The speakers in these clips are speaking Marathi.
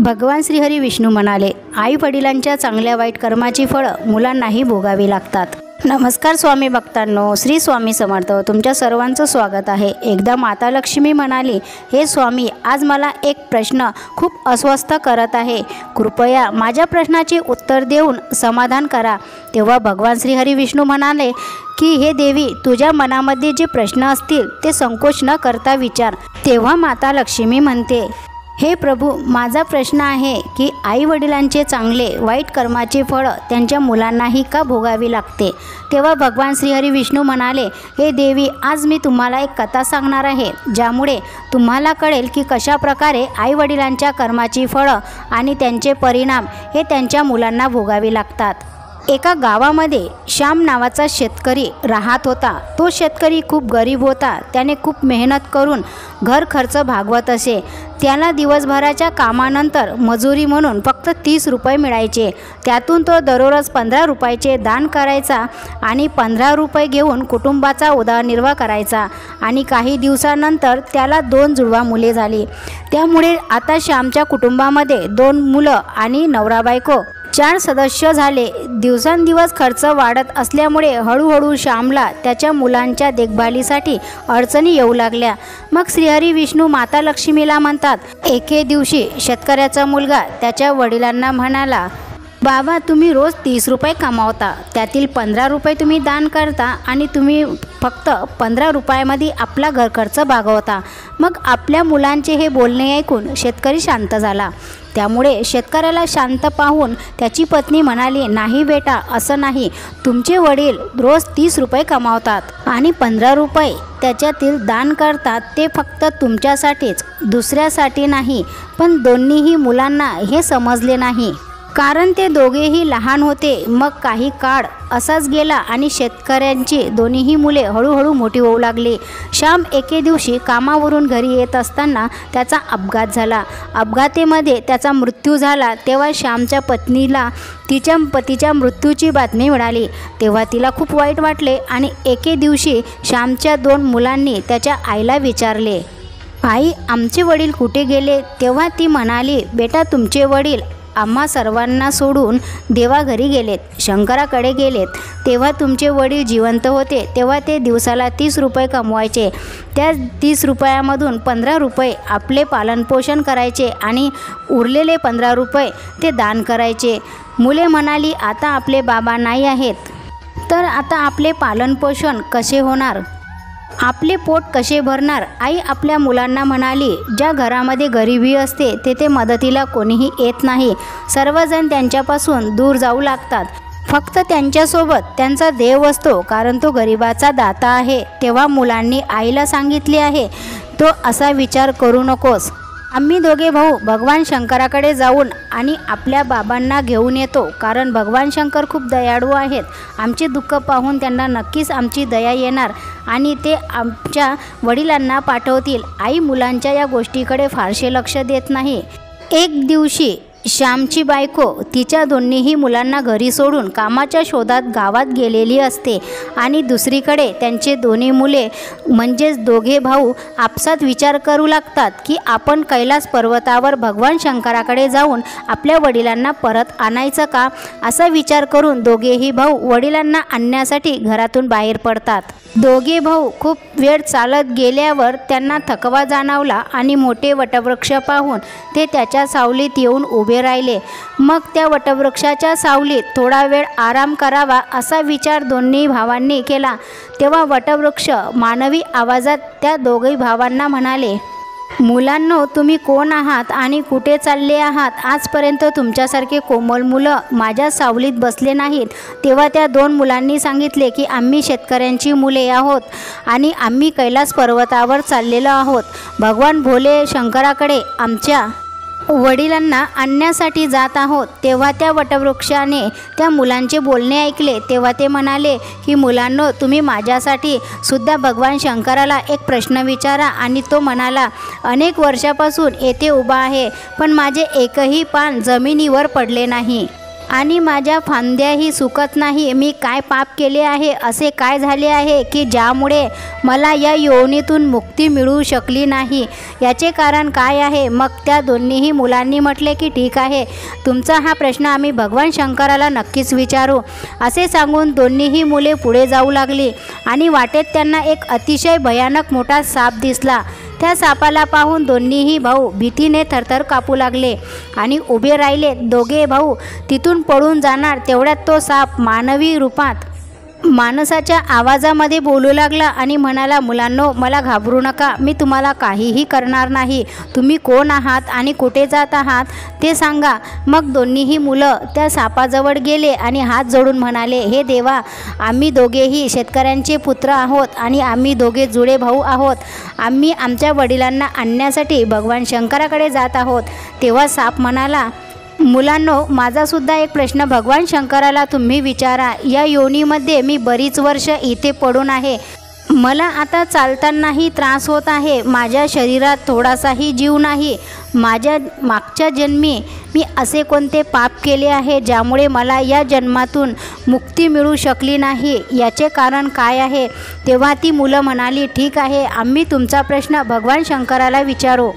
भगवान श्रीहरी विष्णू म्हणाले, आई वडिलांच्या चांगल्या वाईट कर्माची फळं मुलांनाही भोगावी लागतात. नमस्कार स्वामी भक्तांनो, श्री स्वामी समर्थ. तुमच्या सर्वांचं स्वागत आहे. एकदा माता लक्ष्मी म्हणाली, हे स्वामी, आज मला एक प्रश्न खूप अस्वस्थ करत आहे. कृपया माझ्या प्रश्नाचे उत्तर देऊन समाधान करा. तेव्हा भगवान श्रीहरी विष्णू म्हणाले की हे देवी, तुझ्या मनामध्ये जे प्रश्न असतील ते संकोच न करता विचार. तेव्हा माता लक्ष्मी म्हणते, हे प्रभू, माझा प्रश्न आहे की आई वडिलांचे चांगले वाईट कर्माची फळं त्यांच्या मुलांनाही का भोगावी लागते. तेव्हा भगवान श्रीहरी विष्णू म्हणाले, हे देवी, आज मी तुम्हाला एक कथा सांगणार आहे, ज्यामुळे तुम्हाला कळेल की कशा प्रकारे आई वडिलांच्या कर्माची फळं आणि त्यांचे परिणाम हे त्यांच्या मुलांना भोगावी लागतात. एका गावामध्ये श्याम नावाचा शेतकरी राहत होता. तो शेतकरी खूप गरीब होता. त्याने खूप मेहनत करून घर खर्च भागवत असे. त्याला दिवसभराच्या कामानंतर मजुरी म्हणून फक्त 30 रुपये मिळायचे. त्यातून तो दररोज 15 रुपयाचे दान करायचा आणि 15 रुपये घेऊन कुटुंबाचा उदरनिर्वाह करायचा. आणि काही दिवसानंतर त्याला 2 जुळवा मुले झाली. त्यामुळे आता श्यामच्या कुटुंबामध्ये 2 मुलं आणि नवरा बायको 4 सदस्य झाले. दिवसांदिवस खर्च वाढत असल्यामुळे हळूहळू श्यामला त्याच्या मुलांच्या देखभालीसाठी अडचणी येऊ लागल्या. मग श्रीहरी विष्णू माता लक्ष्मीला म्हणतात, एके दिवशी शेतकऱ्याचा मुलगा त्याच्या वडिलांना म्हणाला, बाबा, तुम्ही रोज 30 रुपये कमावता, त्यातील 15 रुपये तुम्ही दान करता आणि तुम्ही फक्त 15 रुपयामध्ये आपला घर खर्च भागवता. मग आपल्या मुलांचे हे बोलणे ऐकून शेतकरी शांत झाला. त्यामुळे शेतकऱ्याला शांत पाहून त्याची पत्नी म्हणाली, नाही बेटा, असं नाही. तुमचे वडील रोज 30 रुपये कमावतात आणि 15 रुपये त्याच्यातील दान करतात. ते फक्त तुमच्यासाठीच, दुसऱ्यासाठी नाही. पण दोन्हीही मुलांना हे समजले नाही, कारण ते दोघेही लहान होते. मग काही काळ असाच गेला आणि शेतकऱ्यांची दोन्हीही मुले हळूहळू मोठी होऊ लागली. श्याम एके दिवशी कामावरून घरी येत असताना त्याचा अपघात झाला. अपघातामध्ये त्याचा मृत्यू झाला. तेव्हा श्यामच्या पत्नीला तिच्या पतीच्या मृत्यूची बातमी मिळाली. तेव्हा तिला खूप वाईट वाटले आणि एके दिवशी श्यामच्या 2 मुलांनी त्याच्या आईला विचारले, आई, आमचे वडील कुठे गेले. तेव्हा ती म्हणाली, बेटा, तुमचे वडील आम्हा सर्वांना सोडून देवाघरी गेलेत, शंकराकडे गेलेत. तेव्हा तुमचे वडील जिवंत होते तेव्हा ते दिवसाला 30 रुपये कमवायचे. त्या 30 रुपयामधून 15 रुपये आपले पालनपोषण करायचे आणि उरलेले 15 रुपये ते दान करायचे. मुले म्हणाली, आता आपले बाबा नाही आहेत, तर आता आपले पालनपोषण कसे होणार, आपले पोट कसे भरणार. आई आपल्या मुलांना म्हणाली, ज्या घरामध्ये गरिबी असते तेथे मदतीला कोणीही येत नाही. सर्वजण त्यांच्यापासून दूर जाऊ लागतात. फक्त त्यांच्यासोबत त्यांचा देव असतो, कारण तो गरिबाचा दाता आहे. तेव्हा मुलांनी आईला सांगितले आहे, तो असा विचार करू नकोस. आम्ही दोघे भाऊ भगवान शंकराकडे जाऊन आणि आपल्या बाबांना घेऊन येतो, कारण भगवान शंकर खूप दयाळू आहेत. आमचे दुःख पाहून त्यांना नक्कीच आमची दया येणार आणि ते आमच्या वडिलांना पाठवतील. आई मुलांच्या या गोष्टीकडे फारसे लक्ष देत नाही. एक दिवशी श्यामची बायको तिच्या दोन्हीही मुलांना घरी सोडून कामाच्या शोधात गावात गेलेली असते आणि दुसरीकडे त्यांचे दोन्ही मुले म्हणजेच दोघे भाऊ आपसात विचार करू लागतात की आपण कैलास पर्वतावर भगवान शंकराकडे जाऊन आपल्या वडिलांना परत आणायचं का. असा विचार करून दोघेही भाऊ वडिलांना आणण्यासाठी घरातून बाहेर पडतात. दोघे भाऊ खूप वेळ चालत गेल्यावर त्यांना थकवा जाणवला आणि मोठे वटवृक्ष पाहून ते त्याच्या सावलीत येऊन उभे राहिले. मग त्या वटवृक्षाच्या सावलीत थोडा वेळ आराम करावा असा विचार दोन्ही भावांनी केला. तेव्हा वटवृक्ष मानवी आवाजात त्या दोघी भावांना म्हणाले, मुलांनो, तुम्ही कोण आहात आणि कुठे चालले आहात. आजपर्यंत तुमच्यासारखे कोमल मुलं माझ्या सावलीत बसले नाहीत. तेव्हा त्या 2 मुलांनी सांगितले की आम्ही शेतकऱ्यांची मुले आहोत आणि आम्ही कैलास पर्वतावर चाललेलो आहोत. भगवान भोले शंकराकडे आमच्या वडिलांना आणण्यासाठी जात आहोत. तेव्हा त्या वटवृक्षाने त्या मुलांचे बोलणे ऐकले. तेव्हा ते म्हणाले की मुलांनो, तुम्ही माझ्यासाठी सुद्धा भगवान शंकराला एक प्रश्न विचारा. आणि तो म्हणाला, अनेक वर्षापासून येथे उभा आहे, पण माझे एकही पान जमिनीवर पडले नाही. आणि माझ्या फांद्याही सुकत नाही. मी काय पाप केले आहे, असे काय झाले आहे की ज्यामुळे मला या योनीतून मुक्ती मिळू शकली नाही, याचे कारण काय आहे? मग त्या दोन्हीही मुलांनी म्हटले की ठीक आहे, तुमचा हा प्रश्न आम्ही भगवान शंकराला नक्कीच विचारू. असे सांगून दोन्हीही मुले पुढे जाऊ लागली आणि वाटेत त्यांना एक अतिशय भयानक मोठा साप दिसला. त्या सापाला पाहून दोन्हीही भाऊ भीतीने थरथर कापू लागले आणि उभे राहिले. दोघे भाऊ तिथून पळून जाणार तेवढ्यात तो साप मानवी रूपात माणसाच्या आवाजामध्ये बोलू लागला आणि म्हणाला, मुलांनो, मला घाबरू नका, मी तुम्हाला काहीही करणार नाही. तुम्ही कोण आहात आणि कुठे जात आहात ते सांगा. मग दोन्हीही मुलं त्या सापाजवळ गेले आणि हात जोडून म्हणाले, हे देवा, आम्ही दोघेही शेतकऱ्यांचे पुत्र आहोत आणि आम्ही दोघे जुळे भाऊ आहोत. आम्ही आमच्या वडिलांना आणण्यासाठी भगवान शंकराकडे जात आहोत. तेव्हा साप म्हणाला, मुलांनो, माझासुद्धा एक प्रश्न भगवान शंकराला तुम्ही विचारा. या योनीमध्ये मी बरीच वर्ष इथे पडून आहे. मला आता चालतानाही त्रास होत आहे. माझ्या शरीरात थोडासाही जीव नाही. माझ्या मागच्या जन्मी मी असे कोणते पाप केले आहे ज्यामुळे मला या जन्मातून मुक्ती मिळू शकली नाही, याचे कारण काय आहे? तेव्हा ती मुलं म्हणाली, ठीक आहे, आम्ही तुमचा प्रश्न भगवान शंकराला विचारू.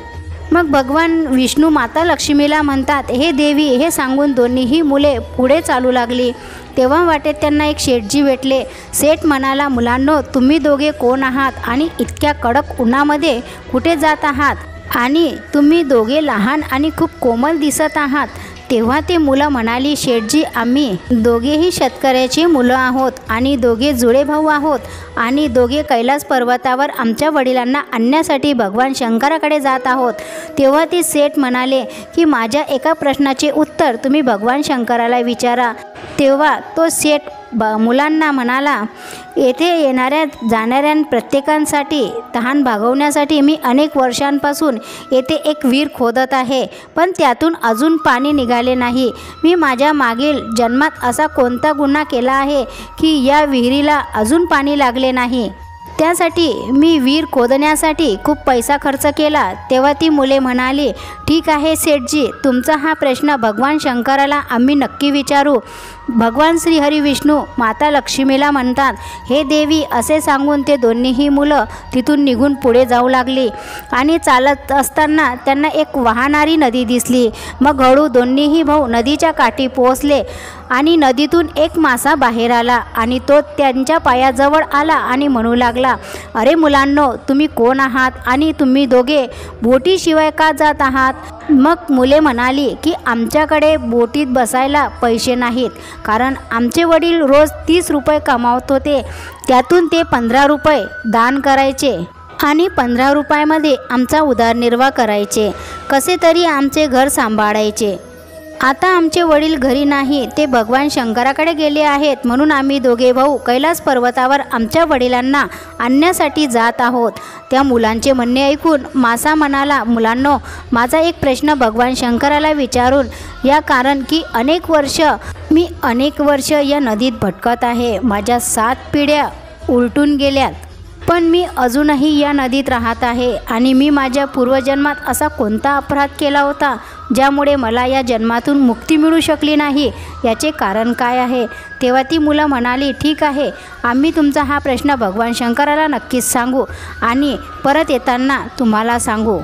मग भगवान विष्णू माता लक्ष्मीला म्हणतात, हे देवी, हे सांगून दोन्हीही मुले पुढे चालू लागली. तेव्हा वाटेत त्यांना एक शेठजी भेटले. सेठ म्हणाला, मुलांनो, तुम्ही दोघे कोण आहात आणि इतक्या कडक उन्हामध्ये कुठे जात आहात? आणि तुम्ही दोघे लहान आणि खूप कोमल दिसत आहात. तेव्हा ते मुलं म्हणाली, शेठजी, आम्ही दोघेही शेतकऱ्याची मुलं आहोत आणि दोघे जुळे भाऊ आहोत आणि दोघे कैलास पर्वतावर आमच्या वडिलांना आणण्यासाठी भगवान शंकराकडे जात आहोत. तेव्हा ते सेठ म्हणाले की माझ्या एका प्रश्नाचे उत्तर तुम्ही भगवान शंकराला विचारा. तेव्हा तो सेठ मुलांना म्हणाला, येथे येणाऱ्या जाणाऱ्या प्रत्येकांसाठी तहान भागवण्यासाठी मी अनेक वर्षांपासून येथे एक विहीर खोदत आहे, पण त्यातून अजून पाणी निघाले नाही. मी माझ्या मागील जन्मात असा कोणता गुन्हा केला आहे की या विहिरीला अजून पाणी लागले नाही? त्यासाठी मी विहीर खोदण्यासाठी खूप पैसा खर्च केला. तेव्हा ती मुले म्हणाली, ठीक आहे सेठजी, तुमचा हा प्रश्न भगवान शंकराला आम्ही नक्की विचारू. भगवान श्री हरी विष्णू माता लक्ष्मीला म्हणतात, हे देवी, असे सांगून ते दोन्हीही मुलं तिथून निघून पुढे जाऊ लागली आणि चालत असताना त्यांना एक वाहणारी नदी दिसली. मग हळू दोन्हीही भाऊ नदीच्या काठी पोहोचले आणि नदीतून एक मासा बाहेर आला आणि तो त्यांच्या पायाजवळ आला आणि म्हणू लागला, अरे मुलांनो, तुम्ही कोण आहात आणि तुम्ही दोघे बोटीशिवाय का जात आहात? मग मुले म्हणाली की आमच्याकडे बोटीत बसायला पैसे नाहीत, कारण आमचे वडील रोज 30 रुपये कमावत होते. त्यातून ते 15 रुपये दान करायचे आणि 15 रुपयामध्ये आमचा उदरनिर्वाह करायचे. कसे तरी आमचे घर सांभाळायचे. आता आमचे वडील घरी नाही, ते भगवान शंकराकडे गेले आहेत, म्हणून आम्ही दोघे भाऊ कैलास पर्वतावर आमच्या वडिलांना आणण्यासाठी जात आहोत. त्या मुलांचे म्हणणे ऐकून मासा म्हणाला, मुलांनो, माझा एक प्रश्न भगवान शंकराला विचारून या, कारण की अनेक वर्ष या नदीत भटकत आहे. माझ्या 7 पिढ्या उलटून गेल्यात, पण मी अजूनही या नदीत राहत आहे आणि मी माझ्या पूर्वजन्मात असा कोणता अपराध केला होता ज्यामुळे मला या जन्मातून मुक्ती मिळू शकली नाही, याचे कारण काय आहे? तेव्हा ती मुलं म्हणाली, ठीक आहे, आम्ही तुमचा हा प्रश्न भगवान शंकराला नक्कीच सांगू आणि परत येताना तुम्हाला सांगू.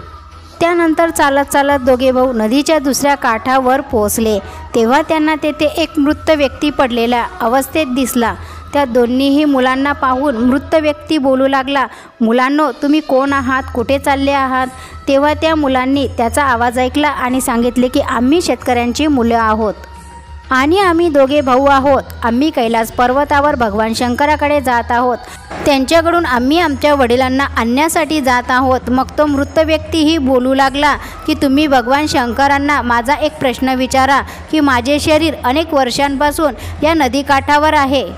त्यानंतर चालत चालत दोघे भाऊ नदीच्या दुसऱ्या काठावर पोहोचले. तेव्हा त्यांना तेथे एक मृत व्यक्ती पडलेल्या अवस्थेत दिसला. त्या दोन्हीही मुलांना पाहून मृत व्यक्ती बोलू लागला, मुलांनो, तुम्ही कोण आहात? कुठे चालले आहात? तेव्हा त्या मुलांनी त्याचा आवाज ऐकला आणि सांगितले की आम्ही शेतकऱ्यांची मुलं आहोत आणि आम्ही दोघे भाऊ आहोत. आम्ही कैलास पर्वतावर भगवान शंकराकडे जात आहोत. त्यांच्याकडून आम्ही आमच्या वडिलांना आणण्यासाठी जात आहोत. मग तो मृत व्यक्तीही बोलू लागला की तुम्ही भगवान शंकरांना माझा एक प्रश्न विचारा की माझे शरीर अनेक वर्षांपासून या नदीकाठावर आहे.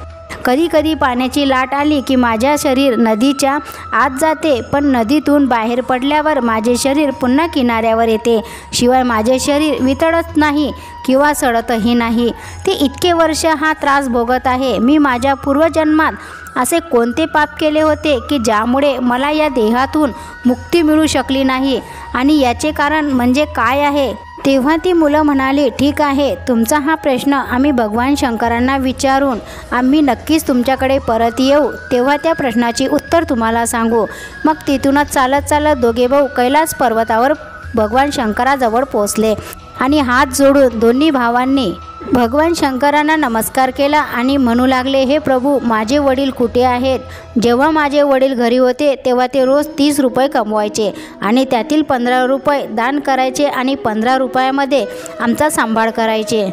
कधी कधी पाण्याची लाट आली की माझे शरीर नदीच्या आत जाते, पण नदीतून बाहेर पडल्यावर माझे शरीर पुन्हा किनाऱ्यावर येते. शिवाय माझे शरीर वितळत नाही किंवा सडतही नाही. ते इतके वर्ष हा त्रास भोगत आहे. मी माझ्या पूर्वजन्मात असे कोणते पाप केले होते की ज्यामुळे मला या देहातून मुक्ती मिळू शकली नाही आणि याचे कारण म्हणजे काय आहे? तेव्हा ती मुलं म्हणाली, ठीक आहे, तुमचा हा प्रश्न आम्ही भगवान शंकरांना विचारून आम्ही नक्कीच तुमच्याकडे परत येऊ, तेव्हा त्या प्रश्नाची उत्तर तुम्हाला सांगू. मग तिथूनच चालत चालत दोघे भाऊ कैलास पर्वतावर भगवान शंकराजवळ पोचले आणि हात जोडून दोन्ही भावांनी भगवान शंकरांना नमस्कार केला आणि म्हणू लागले, हे प्रभू, माझे वडील कुठे आहेत? जेव्हा माझे वडील घरी होते तेव्हा ते रोज 30 रुपये कमवायचे आणि त्यातील 15 रुपये दान करायचे आणि 15 रुपयामध्ये आमचा सांभाळ करायचे.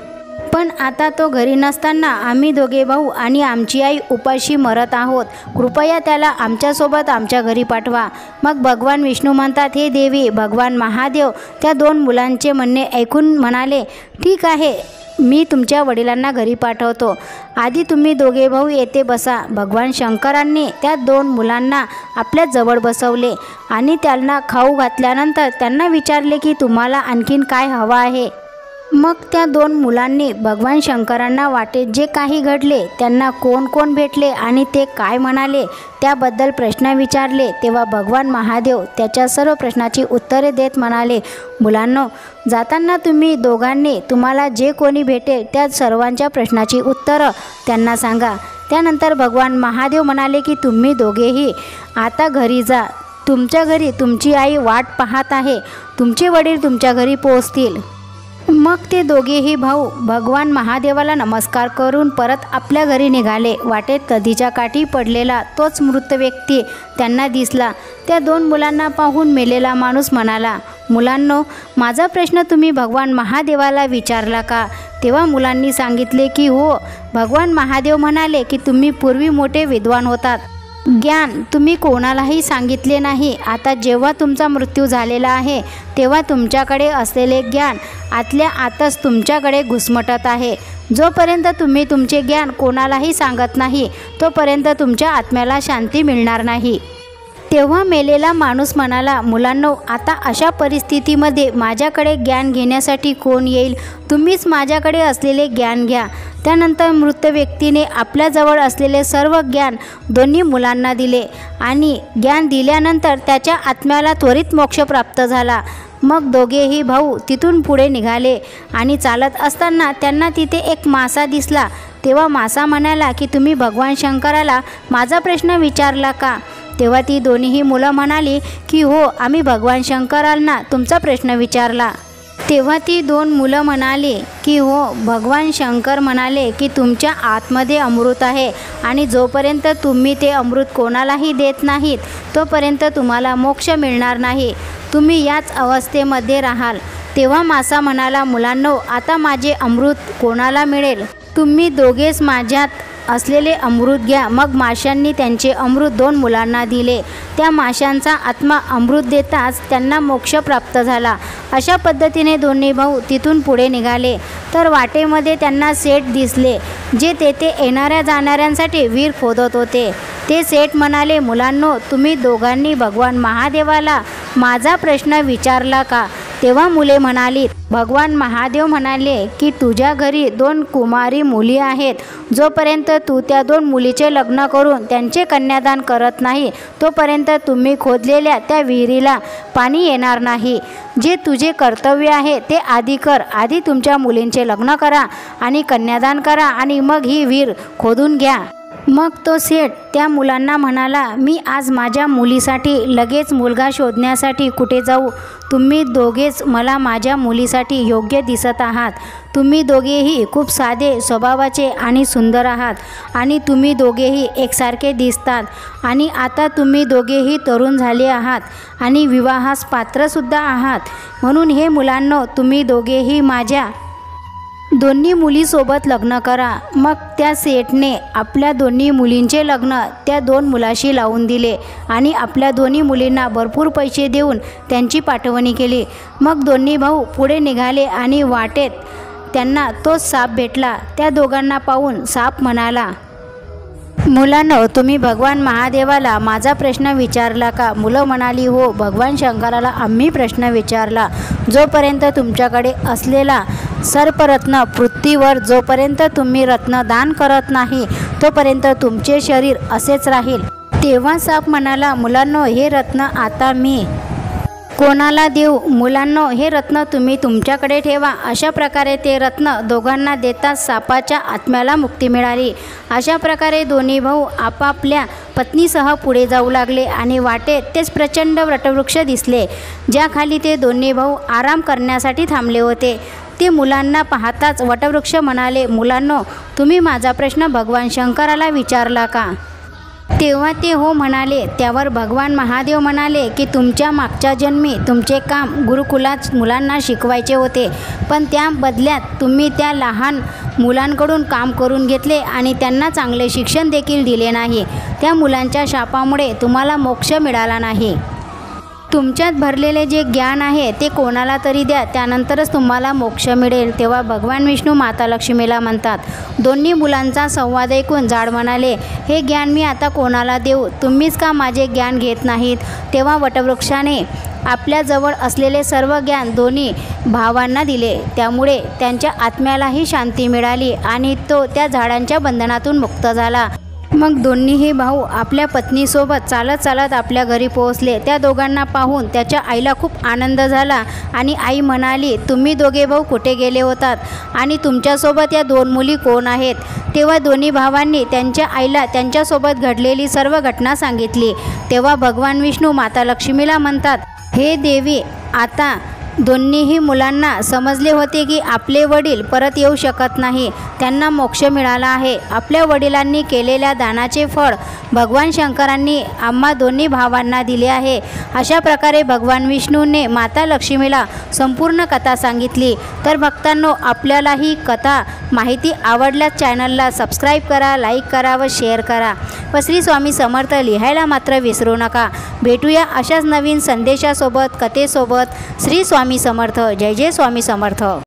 पण आता तो घरी नसताना आम्ही दोघे भाऊ आणि आमची आई उपाशी मरत आहोत. कृपया त्याला आमच्यासोबत आमच्या घरी पाठवा. मग भगवान विष्णू म्हणतात, हे देवी. भगवान महादेव त्या 2 मुलांचे म्हणणे ऐकून म्हणाले, ठीक आहे, मी तुमच्या वडिलांना घरी पाठवतो. आधी तुम्ही दोघे भाऊ येथे बसा. भगवान शंकरांनी त्या 2 मुलांना आपल्या जवळ बसवले आणि त्यांना खाऊ घातल्यानंतर त्यांना विचारले की तुम्हाला आणखीन काय हवं आहे. मग त्या 2 मुलांनी भगवान शंकरांना वाटेत जे काही घडले, त्यांना कोण कोण भेटले आणि ते काय म्हणाले त्याबद्दल प्रश्न विचारले. तेव्हा भगवान महादेव त्याच्या सर्व प्रश्नाची उत्तरे देत म्हणाले, मुलांनो, जाताना तुम्ही दोघांनी तुम्हाला जे कोणी भेटेल त्या सर्वांच्या प्रश्नाची उत्तरं त्यांना सांगा. त्यानंतर भगवान महादेव म्हणाले की तुम्ही दोघेही आता घरी जा. तुमच्या घरी तुमची आई वाट पाहत आहे. तुमचे वडील तुमच्या घरी पोहोचतील. मग ते दोघेही भाऊ भगवान महादेवाला नमस्कार करून परत आपल्या घरी निघाले. वाटेत नदीच्या काठी पडलेला तोच मृत व्यक्ती त्यांना दिसला. त्या 2 मुलांना पाहून मेलेला माणूस म्हणाला, मुलांनो, माझा प्रश्न तुम्ही भगवान महादेवाला विचारला का? तेव्हा मुलांनी सांगितले की हो. भगवान महादेव म्हणाले की तुम्ही पूर्वी मोठे विद्वान होतात. ज्ञान तुम्ही कोणालाही सांगितले नाही. आता जेव्हा तुमचा मृत्यू झालेला आहे तेव्हा तुमच्याकडे असलेले ज्ञान आतल्या आतच तुमच्याकडे घुसमटत आहे. जोपर्यंत तुम्ही तुमचे ज्ञान कोणालाही सांगत नाही तोपर्यंत तुमच्या आत्म्याला शांती मिळणार नाही. तेव्हा मेलेला माणूस म्हणाला, मुलांनो, आता अशा परिस्थितीमध्ये माझ्याकडे ज्ञान घेण्यासाठी कोण येईल? तुम्हीच माझ्याकडे असलेले ज्ञान घ्या. त्यानंतर मृत व्यक्तीने आपल्याजवळ असलेले सर्व ज्ञान दोन्ही मुलांना दिले आणि ज्ञान दिल्यानंतर त्याच्या आत्म्याला त्वरित मोक्ष प्राप्त झाला. मग दोघेही भाऊ तिथून पुढे निघाले आणि चालत असताना त्यांना तिथे एक मासा दिसला. तेव्हा मासा म्हणाला की तुम्ही भगवान शंकराला माझा प्रश्न विचारला का? तेव्हा ती दोन्हीही मुलं म्हणाली की हो, आम्ही भगवान शंकरांना तुमचा प्रश्न विचारला. तेव्हा ती 2 मुलं म्हणाली की हो, भगवान शंकर म्हणाले की तुमच्या आतमध्ये अमृत आहे आणि जोपर्यंत तुम्ही ते अमृत कोणालाही देत नाहीत तोपर्यंत तुम्हाला मोक्ष मिळणार नाही. तुम्ही याच अवस्थेमध्ये राहाल. तेव्हा मासा म्हणाला, मुलांनो, आता माझे अमृत कोणाला मिळेल? तुम्ही दोघेच माझ्यात असलेले अमृत घ्या. मग माशांनी त्यांचे अमृत 2 मुलांना दिले. त्या माशांचा आत्मा अमृत देताच त्यांना मोक्ष प्राप्त झाला. अशा पद्धतीने दोन्ही भाऊ तिथून पुढे निघाले तर वाटेमध्ये त्यांना सेठ दिसले जे तेथे येणाऱ्या जाणाऱ्यांसाठी विहीर खोदत होते. ते सेठ म्हणाले, मुलांनो, तुम्ही दोघांनी भगवान महादेवाला माझा प्रश्न विचारला का? तेव्हा मुले म्हणाली, भगवान महादेव म्हणाले की तुझ्या घरी 2 कुमारी मुली आहेत. जोपर्यंत तू त्या 2 मुलीचे लग्न करून त्यांचे कन्यादान करत नाही तोपर्यंत तुम्ही खोदलेल्या त्या विहिरीला पाणी येणार नाही. जे तुझे कर्तव्य आहे ते आधी कर. आधी तुमच्या मुलींचे लग्न करा आणि कन्यादान करा आणि मग ही विहीर खोदून घ्या. मग तो सेठ त्या मुलांना म्हणाला, मी आज माझ्या मुलीसाठी लगेच मुलगा शोधण्यासाठी कुठे जाऊ? तुम्ही दोघेच मला माझ्या मुलीसाठी योग्य दिसत आहात. तुम्ही दोघेही खूप साधे स्वभावाचे आणि सुंदर आहात आणि तुम्ही दोघेही एकसारखे दिसतात आणि आता तुम्ही दोघेही तरुण झाले आहात आणि विवाहास पात्रसुद्धा आहात. म्हणून हे मुलांनो, तुम्ही दोघेही माझ्या दोन्ही मुलीसोबत लग्न करा. मग त्या सेठने आपल्या दोन्ही मुलींचे लग्न त्या 2 मुलाशी लावून दिले आणि आपल्या दोन्ही मुलींना भरपूर पैसे देऊन त्यांची पाठवणी केली. मग दोन्ही भाऊ पुढे निघाले आणि वाटेत त्यांना तोच साप भेटला. त्या दोघांना पाहून साप म्हणाला, मुलांनो, तुम्ही भगवान महादेवाला माझा प्रश्न विचारला का? मुलं म्हणाली, हो, भगवान शंकराला आम्ही प्रश्न विचारला. जोपर्यंत तुमच्याकडे असलेला सर्परत्न पृथ्वीवर जोपर्यंत तुम्ही रत्न दान करत नाही तोपर्यंत तुमचे शरीर असेच राहील. तेव्हा साप म्हणाला, मुलांनो, हे रत्न आता मी कोणाला देऊ? मुलांनो, हे रत्न तुम्ही तुमच्याकडे ठेवा. अशा प्रकारे ते रत्न दोघांना देताच सापाच्या आत्म्याला मुक्ती मिळाली. अशा प्रकारे दोन्ही भाऊ आपापल्या पत्नीसह पुढे जाऊ लागले आणि वाटेत तेच प्रचंड वटवृक्ष दिसले, ज्याखाली ते दोन्ही भाऊ आराम करण्यासाठी थांबले होते. ते मुलांना पाहताच वटवृक्ष म्हणाले, मुलांनो, तुम्ही माझा प्रश्न भगवान शंकराला विचारला का? तेव्हा ते हो म्हणाले. त्यावर भगवान महादेव म्हणाले की तुमच्या मागच्या जन्मी तुमचे काम गुरुकुलात मुलांना शिकवायचे होते, पण त्या बदल्यात तुम्ही त्या लहान मुलांकडून काम करून घेतले आणि त्यांना चांगले शिक्षण देखील दिले नाही. त्या मुलांच्या शापामुळे तुम्हाला मोक्ष मिळाला नाही. तुमच्यात भरलेले जे ज्ञान आहे ते कोणाला तरी द्या, त्यानंतरच तुम्हाला मोक्ष मिळेल. तेव्हा भगवान विष्णू माता लक्ष्मीला म्हणतात. दोन्ही मुलांचा संवाद ऐकून झाड म्हणाले, हे ज्ञान मी आता कोणाला देऊ? तुम्हीच का माझे ज्ञान घेत नाहीत? तेव्हा वटवृक्षाने आपल्याजवळ असलेले सर्व ज्ञान दोन्ही भावांना दिले. त्यामुळे त्यांच्या आत्म्यालाही शांती मिळाली आणि तो त्या झाडांच्या बंधनातून मुक्त झाला. मग दोन्हीही भाऊ आपल्या पत्नीसोबत चालत चालत आपल्या घरी पोहोचले. त्या दोघांना पाहून त्याच्या आईला खूप आनंद झाला आणि आई म्हणाली, तुम्ही दोघे भाऊ कुठे गेले होतात आणि तुमच्यासोबत या दोन मुली कोण आहेत? तेव्हा दोन्ही भावांनी त्यांच्या आईला त्यांच्यासोबत घडलेली सर्व घटना सांगितली. तेव्हा भगवान विष्णू माता लक्ष्मीला म्हणतात, हे देवी, आता दोन्हीही मुलांना समजले होते की आपले वडील परत येऊ शकत नाही. त्यांना मोक्ष मिळाला आहे. आपल्या वडिलांनी केलेल्या दानाचे फळ भगवान शंकरांनी आम्हा दोन्ही भावांना दिले आहे. अशा प्रकारे भगवान विष्णूने माता लक्ष्मीला संपूर्ण कथा सांगितली. तर भक्तांनो, आपल्याला ही कथा माहिती आवडल्यास चॅनलला सबस्क्राईब करा, लाईक करा व शेअर करा व श्री स्वामी समर्थ लिहायला मात्र विसरू नका. भेटूया अशाच नवीन संदेशासोबत, कथेसोबत. श्री स्वामी समर्थ. जय जय स्वामी समर्थ.